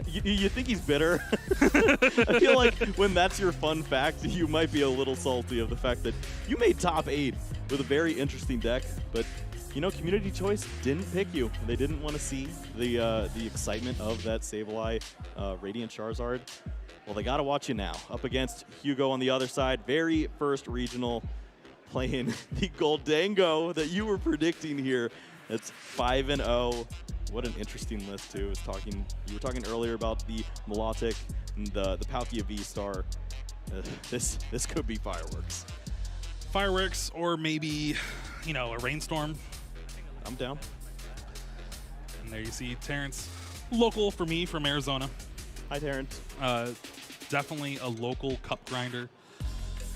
You think he's bitter? I feel like when that's your fun fact, you might be a little salty of the fact that you made top 8 with a very interesting deck, but you know, Community Choice didn't pick you. They didn't want to see the excitement of that Sableye Radiant Charizard. Well, they got to watch you now. Up against Hugo on the other side, very first regional, playing the Gholdengo that you were predicting here. It's 5-0. What an interesting list too. You were talking earlier about the Melodic and the Palkia V-Star. This could be fireworks. Fireworks, or maybe, you know, a rainstorm. I'm down. And there you see Terrence, local for me from Arizona. Hi, Terrence. Definitely a local cup grinder.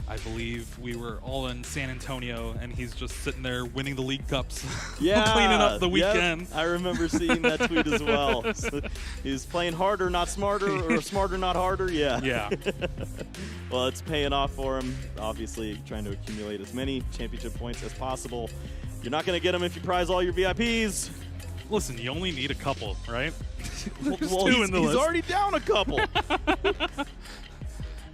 I believe we were all in San Antonio, and he's just sitting there winning the league cups, yeah, cleaning up the weekend. Yep, I remember seeing that tweet as well. So he's playing harder, not smarter, or smarter, not harder. Yeah. Yeah. Well, it's paying off for him. Obviously, trying to accumulate as many championship points as possible. You're not going to get them if you prize all your VIPs. Listen, you only need a couple, right? Well, two in the list. He's already down a couple.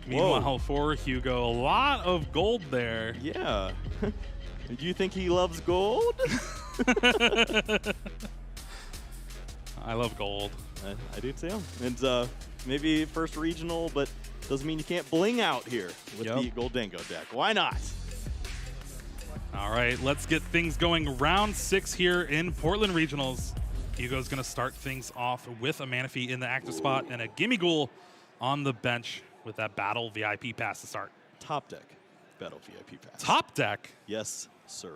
Meanwhile, for Hugo, a lot of gold there. Yeah. Do you think he loves gold? I love gold. I do too. And maybe first regional, but doesn't mean you can't bling out here with the Gholdengo deck. Why not? All right, let's get things going. Round 6 here in Portland Regionals. Hugo's going to start things off with a Manaphy in the active spot and a Gimmighoul on the bench with that Battle VIP pass to start. Top deck Battle VIP pass. Top deck? Yes, sir.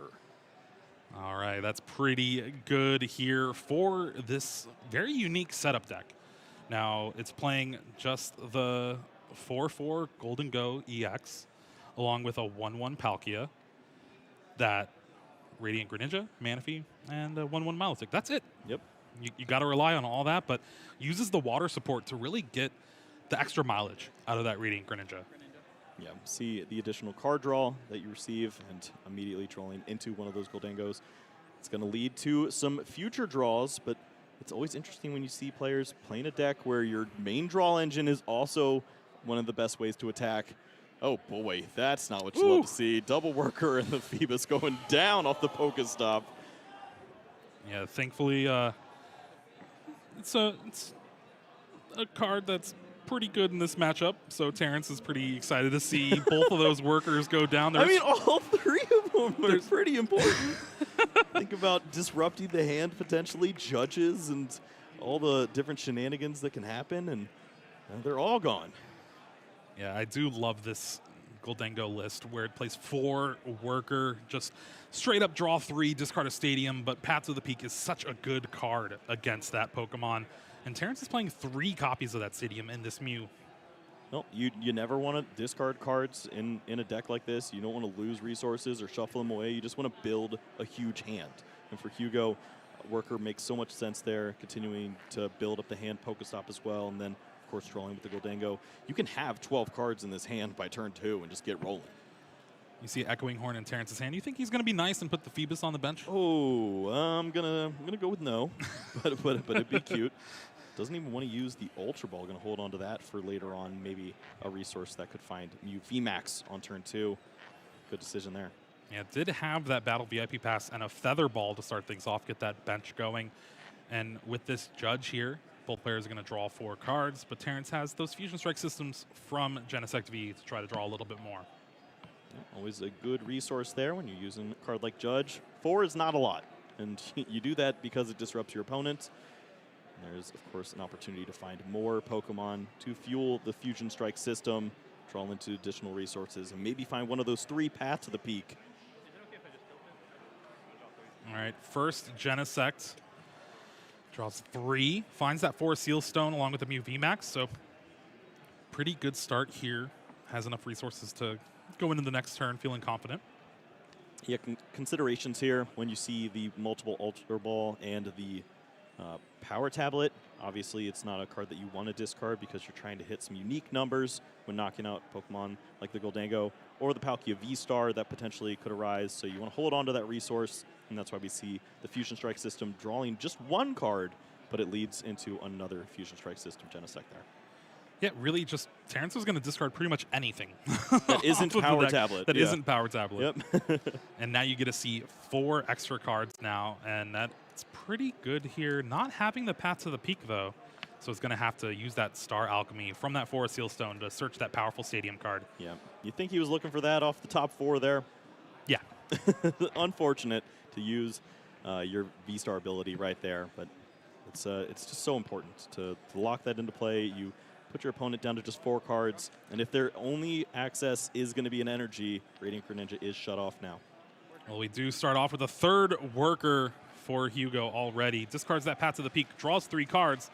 All right, that's pretty good here for this very unique setup deck. Now, it's playing just the 4/4 Gholdengo EX along with a 1/1 Palkia, that Radiant Greninja, Manaphy, and a 1/1 Milotic. That's it. Yep. You got to rely on all that, but uses the water support to really get the extra mileage out of that Radiant Greninja. Yeah, see the additional card draw that you receive and immediately trolling into one of those Gholdengos. It's going to lead to some future draws, but it's always interesting when you see players playing a deck where your main draw engine is also one of the best ways to attack. Oh boy, that's not what you love to see. Double worker and the Phoebus going down off the Pokestop. Yeah, thankfully, it's a card that's pretty good in this matchup, so Terrence is pretty excited to see both of those workers go down. I mean, all three of them are pretty important. Think about disrupting the hand, potentially, judges, and all the different shenanigans that can happen, and they're all gone. Yeah, I do love this Gholdengo list where it plays 4 worker, just straight up draw 3, discard a stadium, but Path to the Peak is such a good card against that Pokemon. And Terrence is playing 3 copies of that stadium in this Mew. No, you never want to discard cards in a deck like this. You don't want to lose resources or shuffle them away. You just want to build a huge hand. And for Hugo, worker makes so much sense there, continuing to build up the hand Pokestop as well, and then of course, trolling with the Gholdengo. You can have 12 cards in this hand by turn 2 and just get rolling. You see Echoing Horn in Terrence's hand. You think he's going to be nice and put the Phoebus on the bench? Oh, I'm gonna go with no, but it'd be cute. Doesn't even want to use the Ultra Ball. Going to hold on to that for later on, maybe a resource that could find Mew VMAX on turn 2. Good decision there. Yeah, did have that Battle VIP pass and a Feather Ball to start things off, get that bench going. And with this Judge here, both players are going to draw 4 cards, but Terrence has those Fusion Strike systems from Genesect V to try to draw a little bit more. Yeah, always a good resource there when you're using a card like Judge. 4 is not a lot, and you do that because it disrupts your opponent. And there's, of course, an opportunity to find more Pokemon to fuel the Fusion Strike system, draw into additional resources, and maybe find one of those 3 Path to the Peak. All right, first Genesect. Draws 3, finds that 4 Seal Stone along with the Mew VMAX, so pretty good start here. Has enough resources to go into the next turn feeling confident. Yeah, considerations here when you see the multiple Ultra Ball and the Power Tablet. Obviously, it's not a card that you want to discard because you're trying to hit some unique numbers when knocking out Pokemon like the Gholdengo or the Palkia V-Star that potentially could arise. So you want to hold on to that resource, and that's why we see the Fusion Strike system drawing just 1 card, but it leads into another Fusion Strike system Genesect there. Yeah, really just Terrence was going to discard pretty much anything. That isn't Power Tablet. That isn't Power Tablet. Yep. And now you get to see 4 extra cards now, and that's pretty good here. Not having the Path to the Peak, though. So it's going to have to use that Star Alchemy from that Forest Seal Stone to search that powerful Stadium card. Yeah. You think he was looking for that off the top 4 there? Yeah. Unfortunate to use your V-Star ability right there, but it's just so important to lock that into play. You put your opponent down to just 4 cards, and if their only access is going to be an energy, Radiant Greninja is shut off now. Well, we do start off with a 3rd worker for Hugo already. Discards that Path to the Peak, draws 3 cards,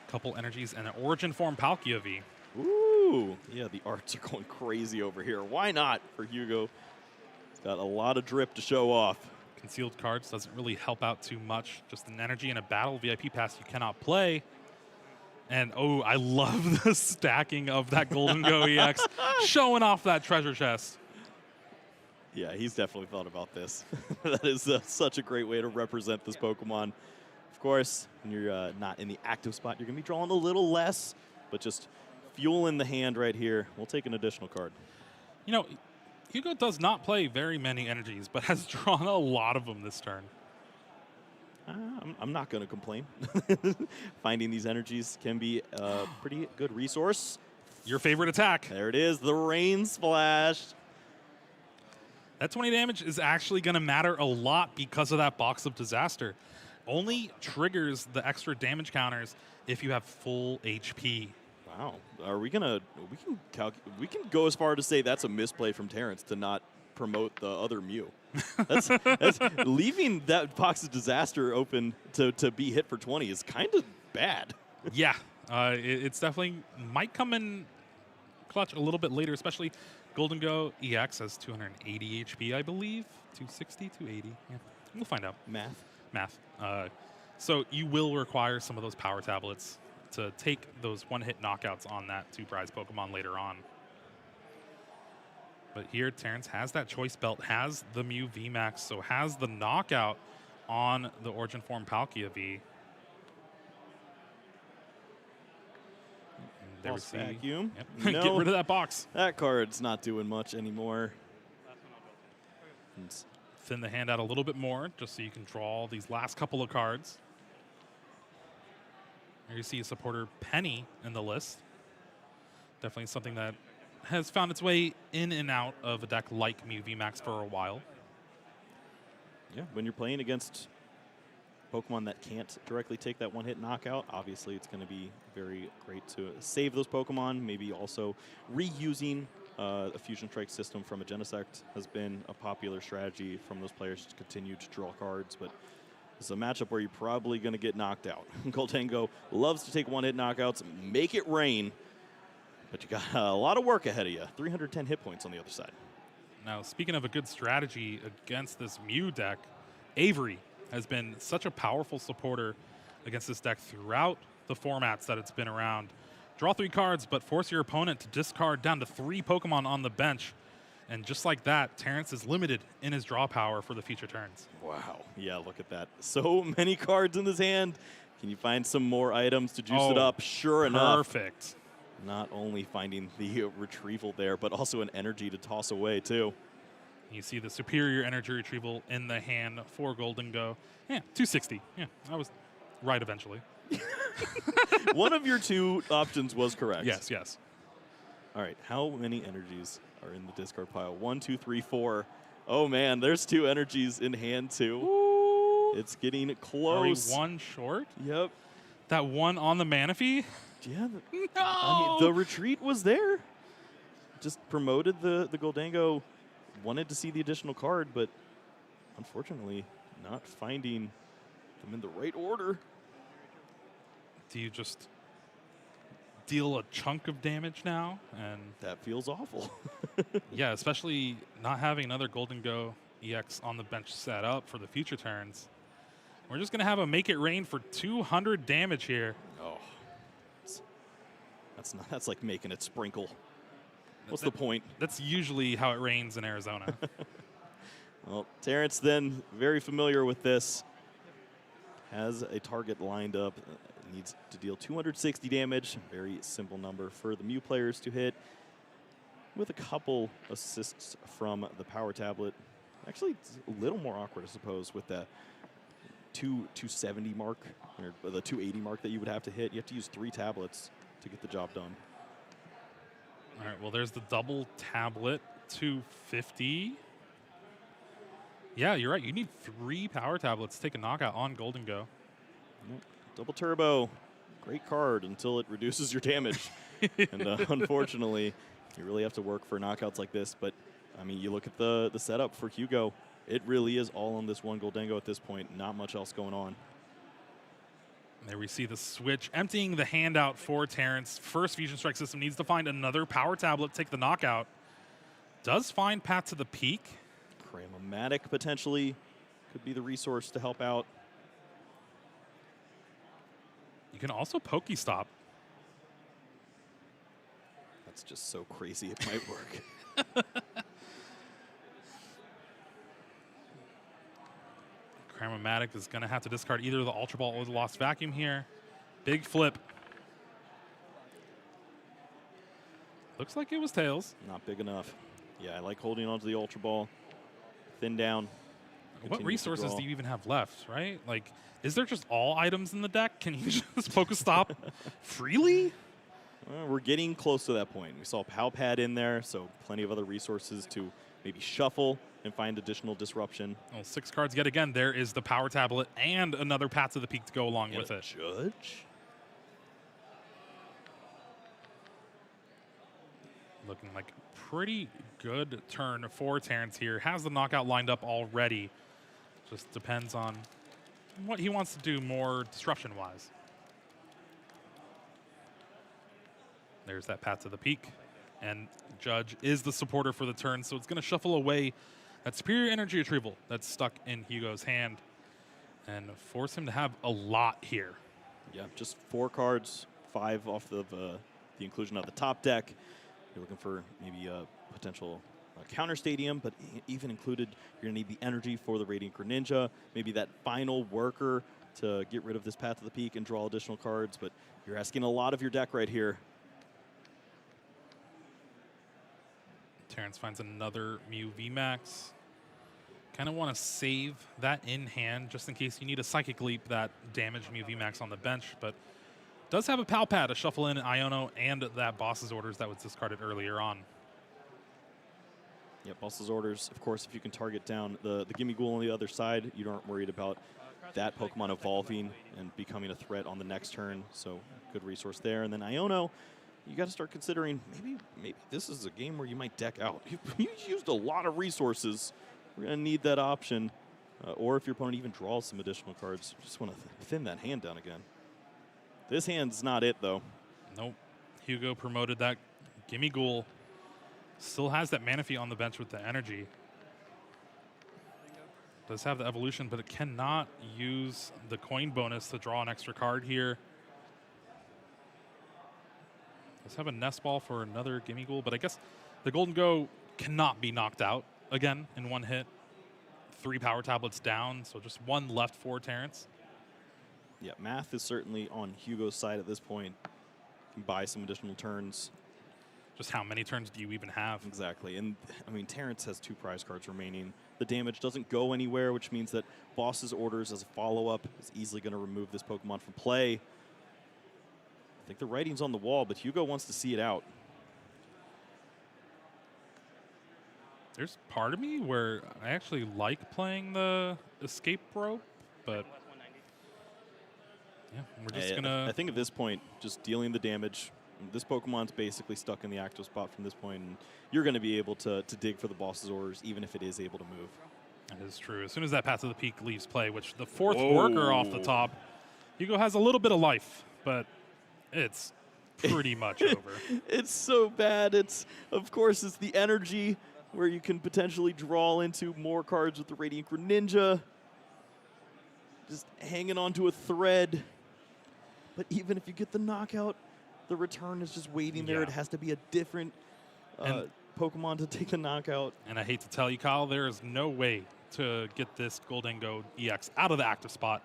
couple energies, and an Origin Form Palkia V. Ooh, yeah, the arts are going crazy over here. Why not for Hugo? He's got a lot of drip to show off. Concealed cards doesn't really help out too much. Just an energy and a battle VIP pass you cannot play. And, oh, I love the stacking of that Gholdengo EX, showing off that treasure chest. Yeah, he's definitely thought about this. That is such a great way to represent this Pokemon. Of course, when you're not in the active spot, you're going to be drawing a little less, but just fuel in the hand right here. We'll take an additional card. You know, Hugo does not play very many energies, but has drawn a lot of them this turn. I'm not going to complain. Finding these energies can be a pretty good resource. Your favorite attack. There it is, the Rain Splash. That 20 damage is actually going to matter a lot because of that Box of Disaster. Only triggers the extra damage counters if you have full HP. Wow. Are we going to... We can go as far to say that's a misplay from Terrence to not promote the other Mew. That's leaving that Box of Disaster open to be hit for 20 is kind of bad. Yeah, it's definitely might come in clutch a little bit later, especially Gholdengo EX has 280 HP, I believe. 260, 280. Yeah, we'll find out. Math. So you will require some of those power tablets to take those one-hit knockouts on that 2 prize Pokemon later on. But here, Terrence has that choice belt, has the Mew VMAX, so has the knockout on the Origin Form Palkia V. And there we see. Vacuum. Yep. No, Get rid of that box. That card's not doing much anymore. And Thin the hand out a little bit more, just so you can draw these last couple of cards. Here you see a supporter Penny in the list. Definitely something that has found its way in and out of a deck like Mew VMAX for a while. yeah, when you're playing against Pokemon that can't directly take that one-hit knockout, obviously it's going to be very great to save those Pokemon. Maybe also reusing a Fusion Strike system from a Genesect has been a popular strategy from those players to continue to draw cards, but it's a matchup where you're probably going to get knocked out. Gholdengo loves to take one-hit knockouts, make it rain, but you got a lot of work ahead of you. 310 hit points on the other side. Now, speaking of a good strategy against this Mew deck, Avery has been such a powerful supporter against this deck throughout the formats that it's been around. Draw 3 cards, but force your opponent to discard down to 3 Pokemon on the bench. And just like that, Terrence is limited in his draw power for the future turns. Wow. Yeah, look at that. So many cards in his hand. Can you find some more items to juice it up? Sure enough. Perfect. Not only finding the retrieval there, but also an energy to toss away, too. You see the superior energy retrieval in the hand for Gholdengo. Yeah, 260. Yeah, I was right eventually. One of your 2 options was correct. Yes, yes. All right, how many energies are in the discard pile? 1, 2, 3, 4. Oh, man, there's 2 energies in hand, too. Ooh. It's getting close. Are we 1 short? Yep. That 1 on the Manaphy? Yeah. No! I mean, the retreat was there. Just promoted the Gholdengo. Wanted to see the additional card, but unfortunately not finding them in the right order. Do you just deal a chunk of damage now? And that feels awful. yeah, especially not having another Gholdengo EX on the bench set up for the future turns. We're just going to have a make it rain for 200 damage here. Oh. That's like making it sprinkle. What's the point? That's usually how it rains in Arizona. Well, Terrence then very familiar with this. has a target lined up. Needs to deal 260 damage. Very simple number for the Mew players to hit, with a couple assists from the power tablet. Actually, it's a little more awkward, I suppose, with the 270 mark, or the 280 mark that you would have to hit. You have to use 3 tablets to get the job done. All right, well, there's the double tablet, 250. Yeah, you're right. You need 3 power tablets to take a knockout on Gholdengo. Double turbo, great card until it reduces your damage. And unfortunately, you really have to work for knockouts like this. But, I mean, you look at the setup for Hugo. It really is all on this one Gholdengo at this point. Not much else going on. There we see the switch, emptying the handout for Terrence. First Fusion Strike system needs to find another power tablet, take the knockout. Does find Path to the Peak. Cramomatic potentially could be the resource to help out. You can also Pokestop. That's just so crazy it might work. Cramomatic is going to have to discard either the Ultra Ball or the Lost Vacuum here. Big flip. Looks like it was Tails. Not big enough. Yeah, I like holding onto the Ultra Ball. Thin down. What resources do you even have left, right? Like, is there just all items in the deck? Can you just Pokestop freely? Well, we're getting close to that point. We saw Pow Pad in there, so plenty of other resources to maybe shuffle and find additional disruption. Well, 6 cards yet again. There is the power tablet and another Path to the Peak to go along with it. Judge? Looking like a pretty good turn for Terrence here. Has the knockout lined up already. Just depends on what he wants to do more disruption-wise. There's that Path to the Peak. And Judge is the supporter for the turn, so it's going to shuffle away that Superior Energy Retrieval that's stuck in Hugo's hand and force him to have a lot here. Yeah, just 4 cards, 5 off of the inclusion of the top deck. You're looking for maybe a potential counter stadium, but even included, you're going to need the energy for the Radiant Greninja, maybe that final worker to get rid of this Path to the Peak and draw additional cards, but you're asking a lot of your deck right here. Terrence finds another Mew VMAX. Kind of want to save that in hand just in case you need a Psychic Leap that damage Mew VMAX on the bench, but does have a Pal Pad to shuffle in Iono and that Boss's Orders that was discarded earlier on. Yeah, Boss's Orders, of course, if you can target down the Gimme Ghoul on the other side, you aren't worried about that Pokemon evolving and becoming a threat on the next turn, so good resource there. And then Iono, you got to start considering maybe this is a game where you might deck out. You used a lot of resources. We're going to need that option. Or if your opponent even draws some additional cards, just want to thin that hand down again. This hand's not it, though. Nope. Hugo promoted that Gimme Ghoul. Still has that Manaphy on the bench with the energy. Does have the evolution, but it cannot use the coin bonus to draw an extra card here. Does have a Nest Ball for another Gimme Ghoul, but I guess the Gholdengo cannot be knocked out again in one hit. 3 power tablets down, so just 1 left for Terrence. Yeah, math is certainly on Hugo's side at this point. You can buy some additional turns. Just how many turns do you even have? Exactly, and I mean, Terrence has 2 prize cards remaining. The damage doesn't go anywhere, which means that Boss's Orders as a follow-up is easily going to remove this Pokemon from play. I think the writing's on the wall, but Hugo wants to see it out. There's part of me where I actually like playing the escape rope, but yeah, we're just gonna... I think at this point, just dealing the damage, this Pokemon's basically stuck in the active spot from this point, and you're going to be able to dig for the Boss's Orders, even if it is able to move. That is true. As soon as that Path to the Peak leaves play, which the 4th worker off the top, Hugo has a little bit of life, but it's pretty much over. It's so bad. Of course, it's the energy where you can potentially draw into more cards with the Radiant Greninja. Just hanging onto a thread. But even if you get the knockout, the return is just waiting there. Yeah. It has to be a different Pokemon to take the knockout. And I hate to tell you, Kyle, there is no way to get this Gholdengo EX out of the active spot.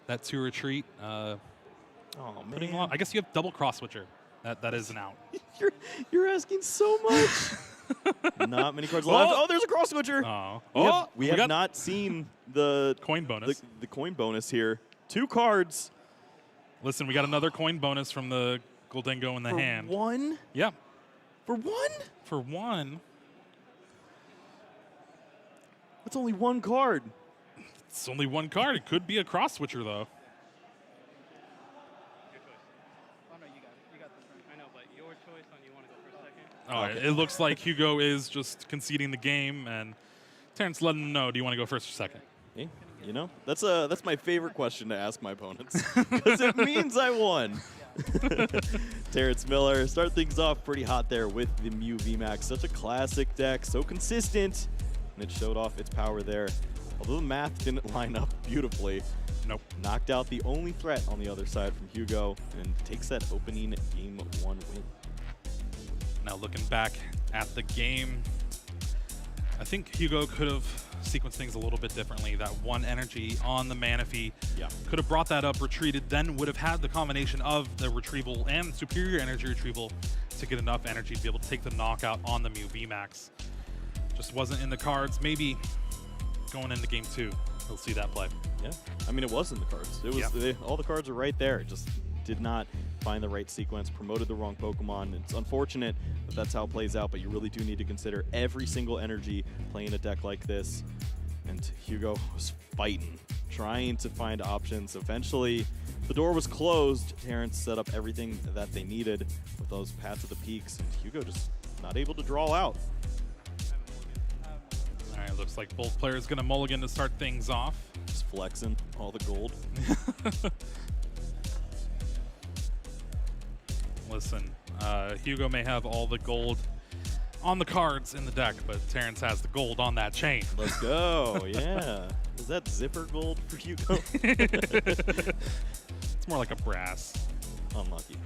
that to retreat. Oh, Putting man. I guess you have double cross switcher. That is an out. You're asking so much. Not many cards left. Oh, there's a cross switcher. Oh, We have not seen the coin bonus. The coin bonus here. 2 cards. Listen, we got another coin bonus from the Gholdengo in the hand. For 1? Yeah. For 1? For 1. That's only 1 card. It's only 1 card. It could be a cross switcher, though. Oh, okay. It looks like Hugo is just conceding the game, and Terrence let him know, do you want to go first or second? Hey, you know, that's my favorite question to ask my opponents, because it means I won. Terrence Miller, start things off pretty hot there with the Mew VMAX. Such a classic deck, so consistent, and it showed off its power there. Although the math didn't line up beautifully. Nope. Knocked out the only threat on the other side from Hugo, and takes that opening game 1 win. Now looking back at the game, I think Hugo could have sequenced things a little bit differently. That 1 energy on the Manaphy could have brought that up, retreated, then would have had the combination of the retrieval and superior energy retrieval to get enough energy to be able to take the knockout on the Mew VMAX. Just wasn't in the cards. Maybe going into game 2, we'll see that play. Yeah, I mean, it was in the cards. It was all the cards are right there. Just did not find the right sequence, promoted the wrong Pokemon. It's unfortunate that that's how it plays out, but you really do need to consider every single energy playing a deck like this. And Hugo was fighting, trying to find options. Eventually, the door was closed. Terrence set up everything that they needed with those Paths of the Peaks, and Hugo just not able to draw out. All right, looks like both players going to mulligan to start things off. Just flexing all the gold. Listen, Hugo may have all the gold on the cards in the deck, but Terrence has the gold on that chain. Let's go, yeah. Is that zipper gold for Hugo? It's more like a brass. Unlucky.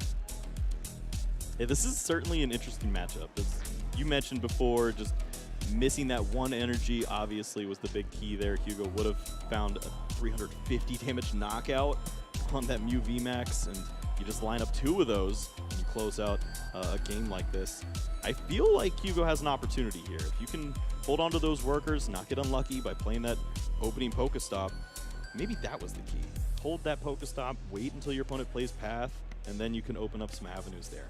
Hey, this is certainly an interesting matchup. As you mentioned before, just missing that 1 energy obviously was the big key there. Hugo would have found a 350 damage knockout on that Mew VMAX, and you just line up 2 of those and you close out a game like this. I feel like Hugo has an opportunity here. If you can hold on to those workers, not get unlucky by playing that opening Pokestop, maybe that was the key. Hold that Pokestop, wait until your opponent plays Path, and then you can open up some avenues there.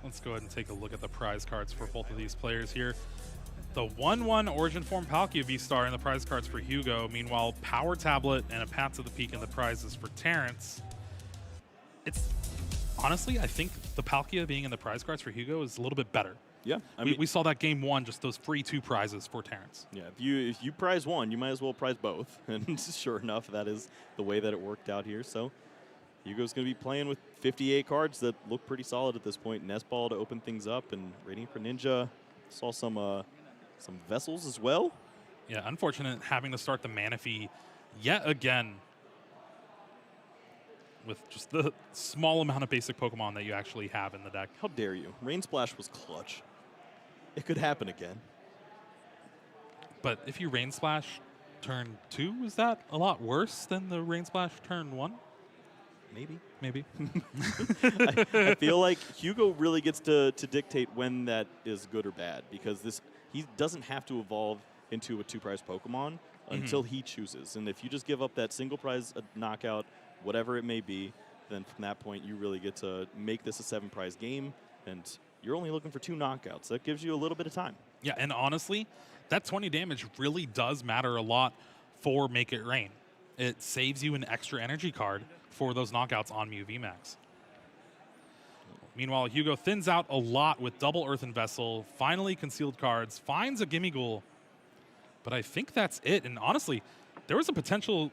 Let's go ahead and take a look at the prize cards for both of these players here. The 1/1 Origin Form Palkia V-Star in the prize cards for Hugo. Meanwhile, Power Tablet and a Path to the Peak in the prizes for Terrence. It's honestly, I think the Palkia being in the prize cards for Hugo is a little bit better. Yeah, we saw that game 1, just those free 2 prizes for Terrence. Yeah, if you prize 1, you might as well prize both. And sure enough, that is the way that it worked out here. So Hugo's going to be playing with 58 cards that look pretty solid at this point. Nest Ball to open things up, and Radiant Greninja. Saw some Vessels as well. Yeah, unfortunate having to start the Manaphy yet again with just the small amount of basic Pokemon that you actually have in the deck. How dare you? Rain Splash was clutch. It could happen again. But if you Rain Splash turn 2, is that a lot worse than the Rain Splash turn 1? Maybe. Maybe. I feel like Hugo really gets to dictate when that is good or bad, because he doesn't have to evolve into a 2-prize Pokemon until he chooses. And if you just give up that single prize knockout, whatever it may be, then from that point you really get to make this a 7-prize game, and you're only looking for 2 knockouts. That gives you a little bit of time. Yeah, and honestly, that 20 damage really does matter a lot for Make It Rain. It saves you an extra energy card for those knockouts on Mew VMAX. Meanwhile, Hugo thins out a lot with double Earthen Vessel, finally concealed cards, finds a Gimmighoul, but I think that's it. And honestly, there was a potential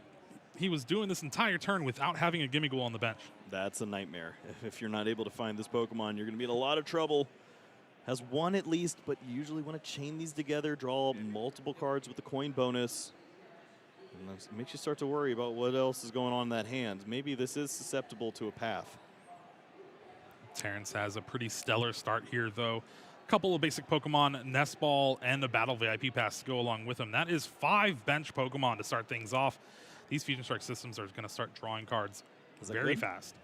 he was doing this entire turn without having a Gimmighoul on the bench. That's a nightmare. If you're not able to find this Pokemon, you're going to be in a lot of trouble. Has 1 at least, but you usually want to chain these together, draw multiple cards with the coin bonus. And that makes you start to worry about what else is going on in that hand. Maybe this is susceptible to a Path. Terrence has a pretty stellar start here, though. A couple of basic Pokemon, Nest Ball, and a Battle VIP Pass to go along with him. That is 5 bench Pokemon to start things off. these Fusion Strike systems are going to start drawing cards Is that very good? fast.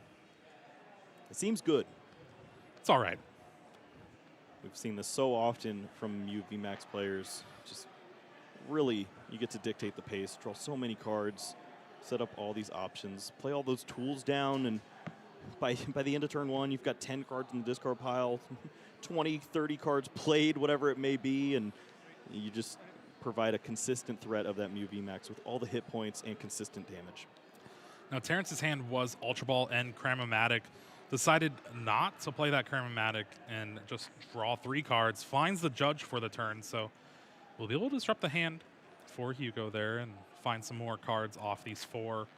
It seems good. It's all right. We've seen this so often from Mew VMAX players. Just really, you get to dictate the pace, draw so many cards, set up all these options, play all those tools down, and by the end of turn 1, you've got 10 cards in the discard pile, 20, 30 cards played, whatever it may be, and you just provide a consistent threat of that Mew VMAX with all the hit points and consistent damage. Now, Terrence's hand was Ultra Ball and Cram-O-Matic. Decided not to play that Cram-O-Matic and just draw 3 cards. Finds the Judge for the turn, so we'll be able to disrupt the hand for Hugo there and find some more cards off these 4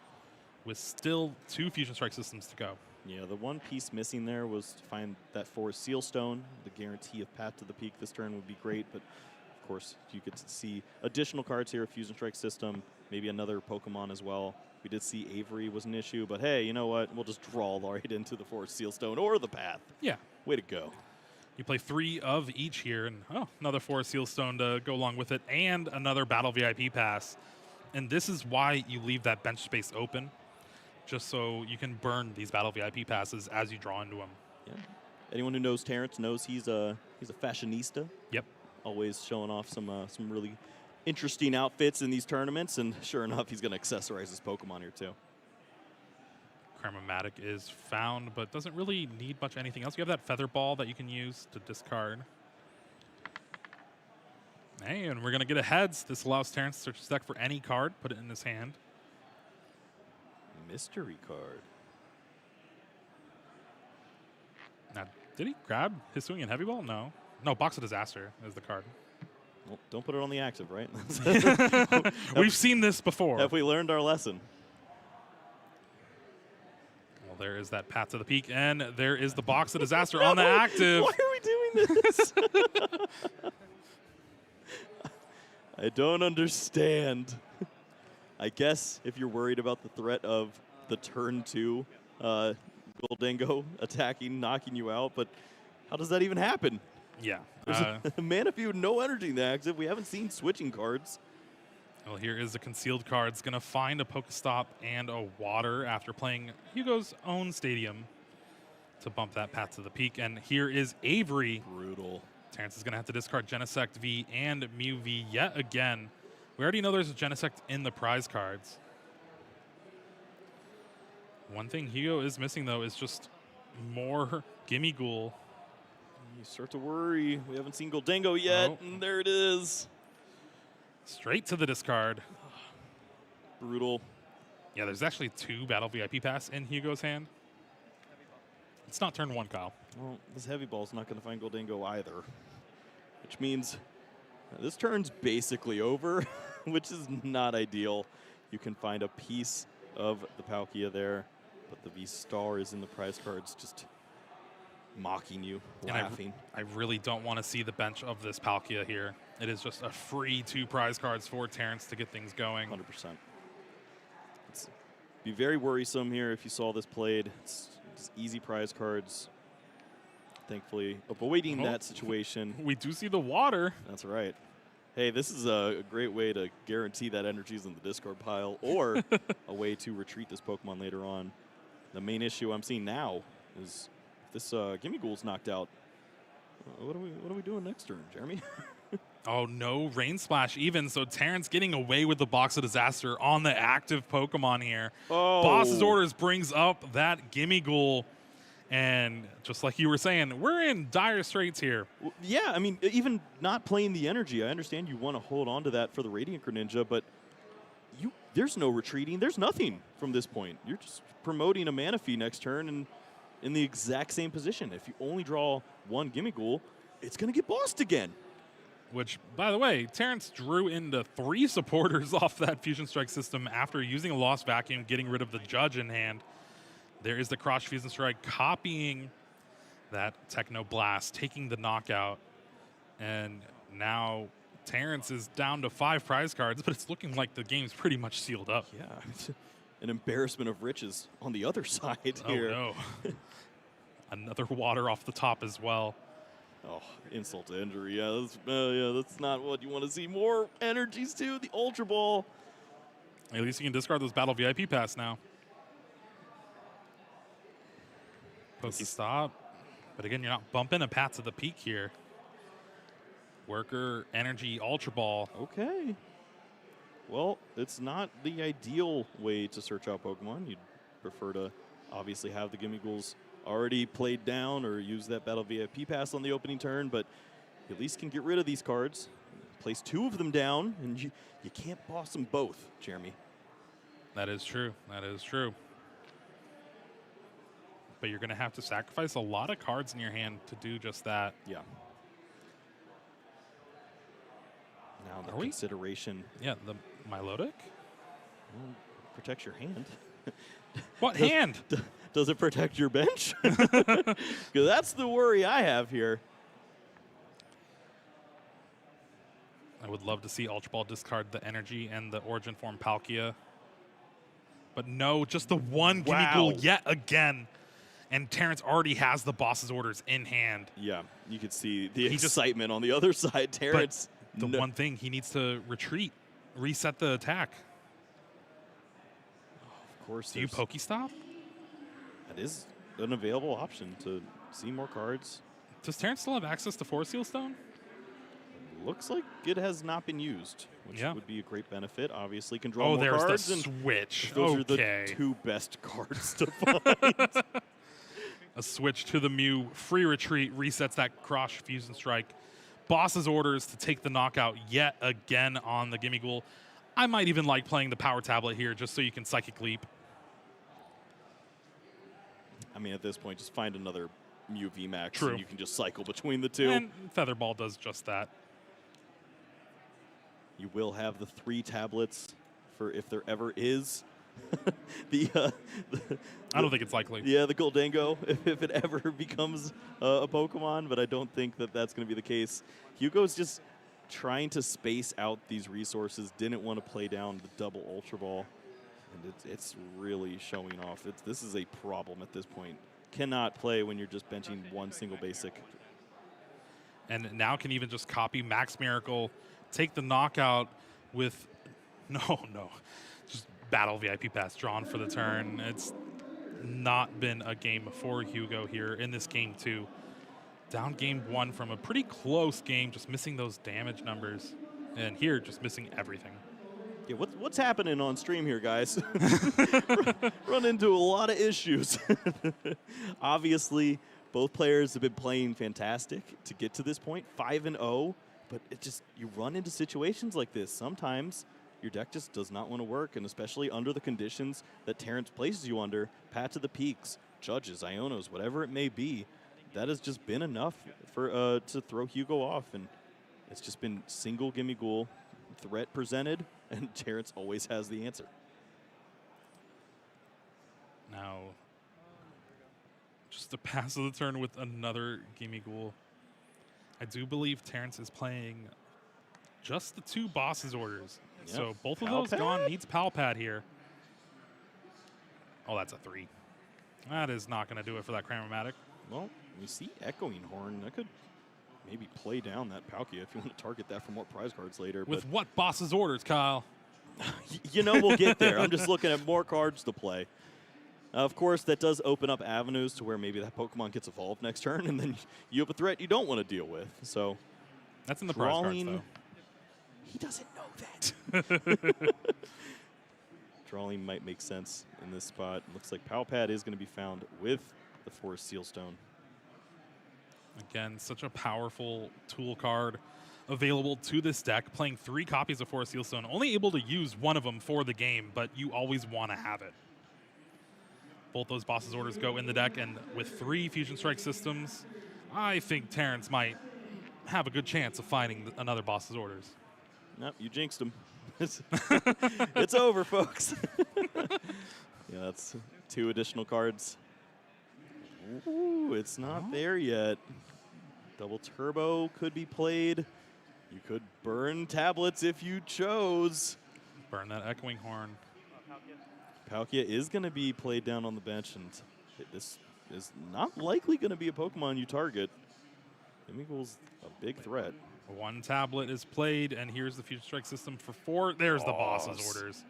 with still 2 Fusion Strike systems to go. Yeah, the one piece missing there was to find that 4 Seal Stone. The guarantee of Path to the Peak this turn would be great, but of course you get to see additional cards here, a Fusion Strike system, maybe another Pokemon as well. We did see Avery was an issue, but hey, you know what? We'll just draw right into the 4 Seal Stone or the Path. Yeah. Way to go. You play 3 of each here, and another 4 Seal Stone to go along with it, and another Battle VIP Pass. And this is why you leave that bench space open, just so you can burn these Battle VIP Passes as you draw into them. Yeah. Anyone who knows Terrence knows he's a fashionista. Yep. Always showing off some really interesting outfits in these tournaments, and sure enough, he's going to accessorize his Pokemon here too. Cram-O-Matic is found, but doesn't really need much anything else. You have that Feather Ball that you can use to discard. Hey, and we're going to get a heads. This allows Terrence to search his deck for any card, put it in his hand. Mystery card. Now, did he grab his swing and Heavy Ball? No. No, Box of Disaster is the card. Well, don't put it on the active, right? We've seen this before. Have we learned our lesson? Well, there is that Path to the Peak, and there is the Box of Disaster on the active. Why are we doing this? I don't understand. I guess if you're worried about the threat of the turn 2 Gholdengo attacking, knocking you out, but how does that even happen? Yeah. There's a Mana Feud, no energy in the active. We haven't seen switching cards. Well, here is the concealed card. It's going to find a Pokestop and a Water after playing Hugo's own stadium to bump that Path to the Peak. And here is Avery. Brutal. Terrence is going to have to discard Genesect V and Mew V yet again. We already know there's a Genesect in the prize cards. One thing Hugo is missing, though, is just more Gimme Ghoul. You start to worry. We haven't seen Gholdengo yet, Oh. and there it is. Straight to the discard. Brutal. Yeah, there's actually 2 Battle VIP Pass in Hugo's hand. It's not turn 1, Kyle. Well, this Heavy Ball's not going to find Gholdengo either, which means this turn's basically over, which is not ideal. You can find a piece of the Palkia there, but the V-Star is in the prize cards just mocking you, laughing. I really don't want to see the bench of this Palkia here. It is just a free 2 prize cards for Terrence to get things going. 100%. It's be very worrisome here if you saw this played. It's just easy prize cards. Thankfully, avoiding that situation. We do see the Water. That's right. Hey, this is a great way to guarantee that energy's in the discard pile, or a way to retreat this Pokemon later on. The main issue I'm seeing now is this Gimme Ghoul's knocked out. What are we doing next turn, Jeremy? Oh, no Rain Splash even, so Terrence getting away with the Box of Disaster on the active Pokemon here. Oh. Boss's Orders brings up that Gimme Ghoul, and just like you were saying, we're in dire straits here. Yeah, I mean, even not playing the energy, I understand you want to hold on to that for the Radiant Greninja, but there's no retreating. There's nothing from this point. You're just promoting a Mana Fee next turn and in the exact same position. If you only draw 1 Gimme Ghoul, it's going to get bossed again. Which, by the way, Terrence drew into 3 supporters off that Fusion Strike system after using a Lost Vacuum, getting rid of the Judge in hand. There is the Cross Fusion Strike copying that Techno Blast, taking the knockout. And now Terrence is down to 5 prize cards, but it's looking like the game's pretty much sealed up. Yeah, an embarrassment of riches on the other side here. Oh, no. Another Water off the top as well. Oh, insult to injury. Yeah, that's not what you want to see. More energies too. The Ultra Ball. At least you can discard those Battle VIP pass now. Pokestop. But again, you're not bumping a Path to the Peak here. Worker, Energy, Ultra Ball. Okay. Well, it's not the ideal way to search out Pokemon. You'd prefer to obviously have the Gimme Ghouls already played down or use that Battle VIP pass on the opening turn, but you at least can get rid of these cards. Place 2 of them down, and you can't boss them both, Jeremy. That is true. That is true. But you're going to have to sacrifice a lot of cards in your hand to do just that. Yeah. Now the consideration. Yeah, the Milotic? Protects your hand. What hand? Does it protect your bench? Because that's the worry I have here. I would love to see Ultra Ball discard the Energy and the Origin Form Palkia. But no, just the one Gimme Ghoul yet again. And Terrence already has the boss's orders in hand. Yeah, you could see the excitement on the other side. Terrence. The one thing, he needs to retreat, reset the attack. Of course. Do you Pokestop? That is an available option to see more cards. Does Terrence still have access to Forest Seal Stone? Looks like it has not been used, which would be a great benefit. Obviously, can draw more there's cards. The switch. Those are the 2 best cards to find. A switch to the Mew, free retreat, resets that Cross Fusion Strike. Boss's orders to take the knockout yet again on the Gimme Ghoul. I might even like playing the Power Tablet here just so you can Psychic Leap. I mean, at this point, just find another Mew VMAX. True. And you can just cycle between the 2. And Featherball does just that. You will have the 3 tablets for if there ever is. I don't think it's likely. Yeah, the Gholdengo, if it ever becomes a Pokemon, but I don't think that that's going to be the case. Hugo's just trying to space out these resources, didn't want to play down the double Ultra Ball, and it's really showing off. This is a problem at this point. Cannot play when you're just benching one single basic. And now can even just copy Max Miracle, take the knockout with no. Just Battle VIP pass drawn for the turn. It's not been a game for Hugo here in this game 2. Down game 1 from a pretty close game, just missing those damage numbers. And here, just missing everything. Yeah, what's happening on stream here, guys? Run into a lot of issues. Obviously, both players have been playing fantastic to get to this point, 5-0. But you run into situations like this. Sometimes your deck just does not want to work, and especially under the conditions that Terrence places you under, Path to the Peaks, Judges, Ionos, whatever it may be, that has just been enough for to throw Hugo off. And it's just been single Gimme Ghoul threat presented, and Terrence always has the answer. Now, just a pass of the turn with another Gimme Ghoul. I do believe Terrence is playing just the 2 boss's orders. Yep. So both of those gone. Needs Pal Pad here. Oh, that's a 3. That is not going to do it for that Cramomatic. Well, we see Echoing Horn. That could maybe play down that Palkia if you want to target that for more prize cards later. With what boss's orders, Kyle? You know we'll get there. I'm just looking at more cards to play. Of course, that does open up avenues to where maybe that Pokemon gets evolved next turn, and then you have a threat you don't want to deal with. So that's in the prize cards, though. He doesn't know that. Drawing might make sense in this spot. Looks like Pal Pad is going to be found with the Forest Seal Stone. Again, such a powerful tool card available to this deck. Playing 3 copies of Forest Seal Stone. Only able to use one of them for the game, but you always want to have it. Both those boss's orders go in the deck, and with 3 Fusion Strike systems, I think Terrence might have a good chance of finding another boss's orders. Nope, you jinxed him. It's over, folks. Yeah, that's 2 additional cards. Ooh, it's not there yet. Double Turbo could be played. You could burn tablets if you chose. Burn that Echoing Horn. Palkia is going to be played down on the bench, and this is not likely going to be a Pokemon you target. Gimme Ghoul's a big threat. 1 tablet is played, and here's the Future Strike system for 4. There's the boss's orders.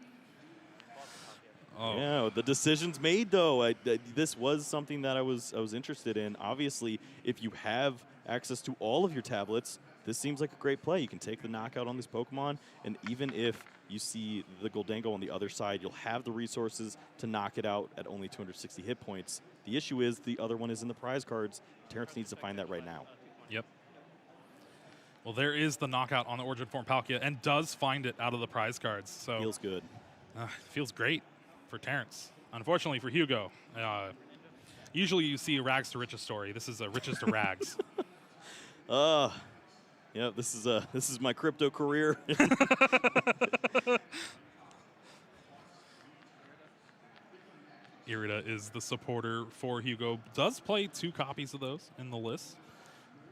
Oh. Yeah, the decision's made though. This was something that I was interested in. Obviously, if you have access to all of your tablets, this seems like a great play. You can take the knockout on this Pokemon, and even if you see the Gholdengo on the other side, you'll have the resources to knock it out at only 260 hit points. The issue is the other one is in the prize cards. Terrence needs to find that right now. Yep. Well, there is the knockout on the Origin Form Palkia, and does find it out of the prize cards. So Feels good. feels great for Terrence. Unfortunately for Hugo, usually you see a rags to riches story. This is a riches to rags. Yeah, this is my crypto career. Irida is the supporter for Hugo. Does play 2 copies of those in the list.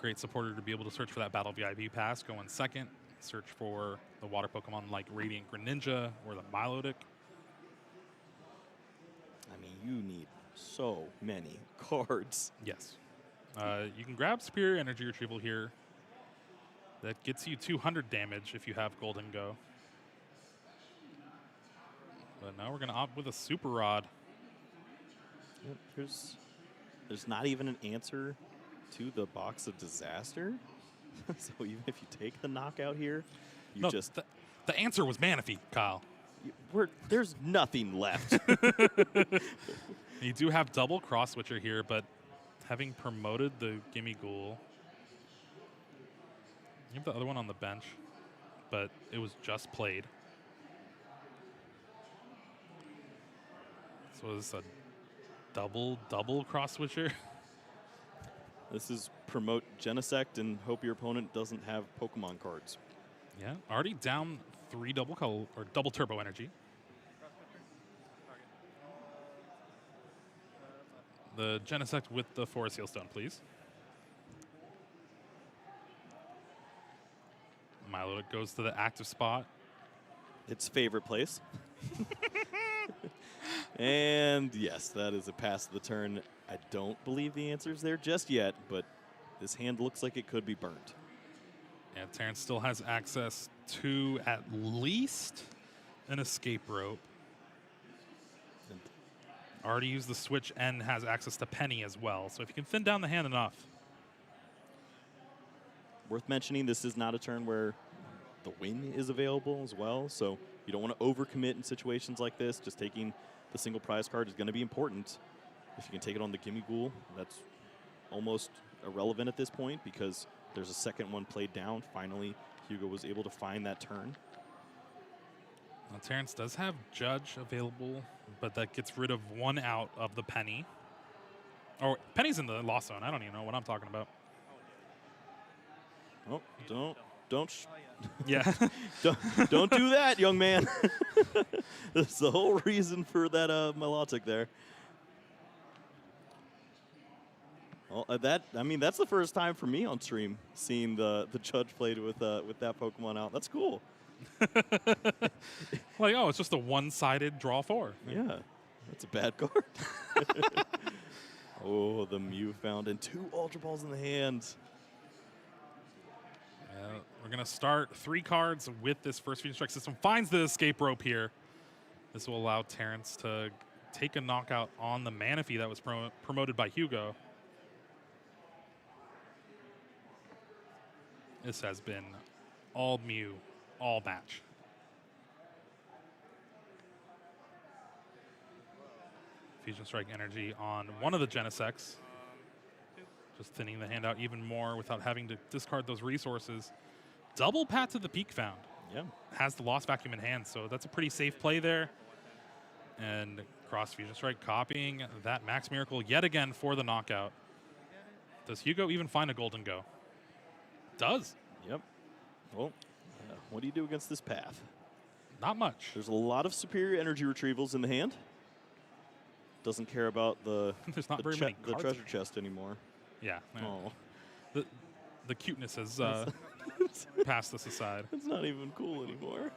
Great supporter to be able to search for that Battle VIP pass. Go in second. Search for the water Pokemon like Radiant Greninja or the Milotic. I mean, you need so many cards. Yes. You can grab Superior Energy Retrieval here. That gets you 200 damage if you have Gholdengo. But now we're going to opt with a Super Rod. Yep, there's not even an answer to the Box of Disaster. So even if you take the knockout here, you No, just... The answer was Manaphy, Kyle. There's nothing left. You do have double Cross Switcher here, but having promoted the Gimme Ghoul, you have the other one on the bench, but it was just played. So is this a double Cross Switcher? This is promote Genesect and hope your opponent doesn't have Pokemon cards. Yeah, already down 3 double Turbo Energy. The Genesect with the Forest Seal Stone, please. Milo goes to the active spot. Its favorite place. And yes, that is a pass of the turn. I don't believe the answer's there just yet, but this hand looks like it could be burnt. And Terrence still has access to at least an escape rope. And Already used the switch and has access to Penny as well. So if you can thin down the hand enough. worth mentioning, this is not a turn where the win is available as well, so you don't want to overcommit in situations like this. Just taking the single prize card is going to be important. If you can take it on the Gimme Ghoul, that's almost irrelevant at this point because there's a second one played down. Finally, Hugo was able to find that turn. Now, Terrence does have Judge available, but that gets rid of one out of the Penny. Or Penny's in the Lost Zone. I don't even know what I'm talking about. Oh, don't Yeah. don't do that, young man. That's the whole reason for that Milotic there. Well, I mean, that's the first time for me on stream seeing the Judge played with that Pokemon out. That's cool. Like, oh, it's just a one-sided draw 4. Yeah, that's a bad card. Oh, the Mew found and 2 Ultra Balls in the hand. Yeah, we're going to start 3 cards with this first Fusion Strike system. Finds the escape rope here. This will allow Terrence to take a knockout on the Manaphy that was promoted by Hugo. This has been all Mew, all match. Fusion Strike energy on one of the Genesects. Just thinning the hand out even more without having to discard those resources. Double Pat to the Peak found. Yeah. Has the Lost Vacuum in hand, so that's a pretty safe play there. And Cross Fusion Strike copying that Max Miracle yet again for the knockout. Does Hugo even find a Gholdengo? Does. Yep. Well, what do you do against this path? Not much. There's a lot of superior energy retrievals in the hand. Doesn't care about the There's not very many the cards treasure here. chest anymore. Yeah. Oh, The cuteness has passed this aside. it's not even cool anymore.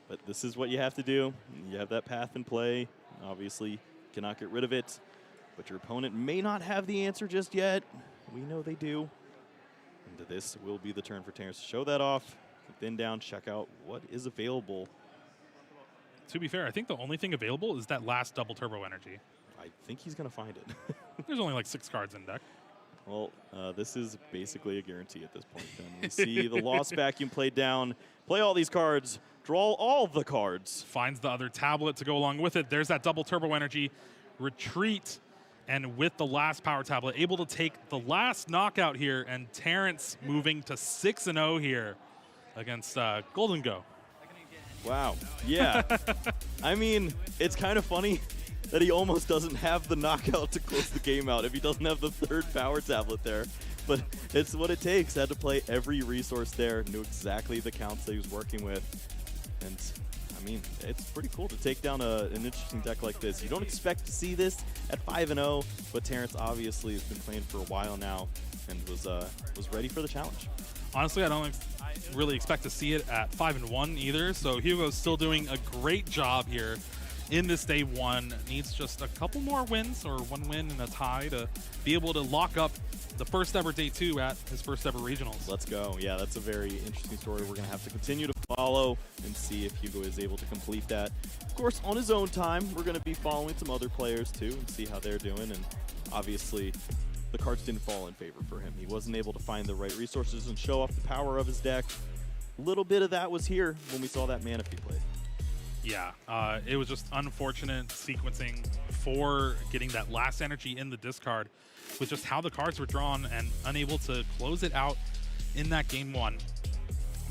But this is what you have to do. You have that path in play. Obviously, cannot get rid of it. But your opponent may not have the answer just yet. We know they do. And this will be the turn for Terrence to show that off. Thin down, check out what is available. to be fair, I think the only thing available is that last double turbo energy. I think he's going to find it. There's only like 6 cards in deck. Well, this is basically a guarantee at this point. Then we see the Lost Vacuum played down, play all these cards, draw all the cards. Finds the other tablet to go along with it. There's that double turbo energy, retreat, and with the last power tablet, able to take the last knockout here, and Terrence moving to 6-0 here against Gholdengo. Wow. Yeah. I mean, it's kind of funny that he almost doesn't have the knockout to close the game out if he doesn't have the 3rd power tablet there. But it's what it takes. Had to play every resource there, knew exactly the counts that he was working with. And, I mean, it's pretty cool to take down an interesting deck like this. You don't expect to see this at 5-0, but Terrence obviously has been playing for a while now and was ready for the challenge. Honestly, I don't really expect to see it at 5-1 either, so Hugo's still doing a great job here in this day 1. Needs just a couple more wins, or 1 win and a tie, to be able to lock up the first ever day 2 at his first ever regionals. Let's go. Yeah, that's a very interesting story. We're going to have to continue to follow and see if Hugo is able to complete that. Of course, on his own time, we're going to be following some other players too and see how they're doing. And obviously, the cards didn't fall in favor for him. He wasn't able to find the right resources and show off the power of his deck. A little bit of that was here when we saw that Manaphy played. Yeah, it was just unfortunate sequencing for getting that last energy in the discard with just how the cards were drawn and unable to close it out in that game 1.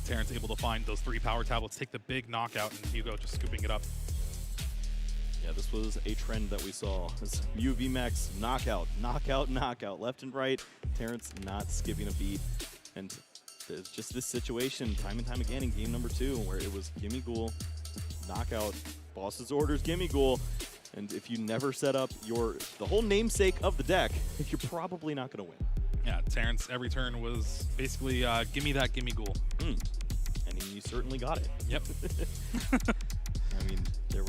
Terrence able to find those 3 power tablets, take the big knockout, and Hugo just scooping it up. Yeah, this was a trend that we saw. This Mew VMAX knockout, knockout, knockout, left and right. Terrence not skipping a beat. And it's just this situation time and time again in game number 2 where it was gimme Ghoul, knockout, boss's orders, gimme Ghoul. And if you never set up the whole namesake of the deck, you're probably not going to win. Yeah, Terrence every turn was basically gimme that, gimme Ghoul. And he certainly got it. Yep. I mean, there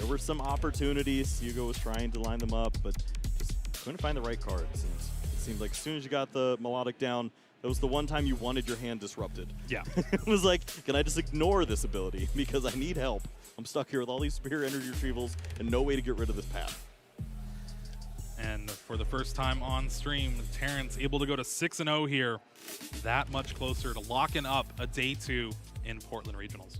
were some opportunities. Hugo was trying to line them up, but just couldn't find the right cards. And it seemed like as soon as you got the melodic down, that was the one time you wanted your hand disrupted. Yeah. It was like, can I just ignore this ability because I need help? I'm stuck here with all these superior energy retrievals and no way to get rid of this path. And for the first time on stream, Terrence able to go to 6-0 here. That much closer to locking up a day 2 in Portland Regionals.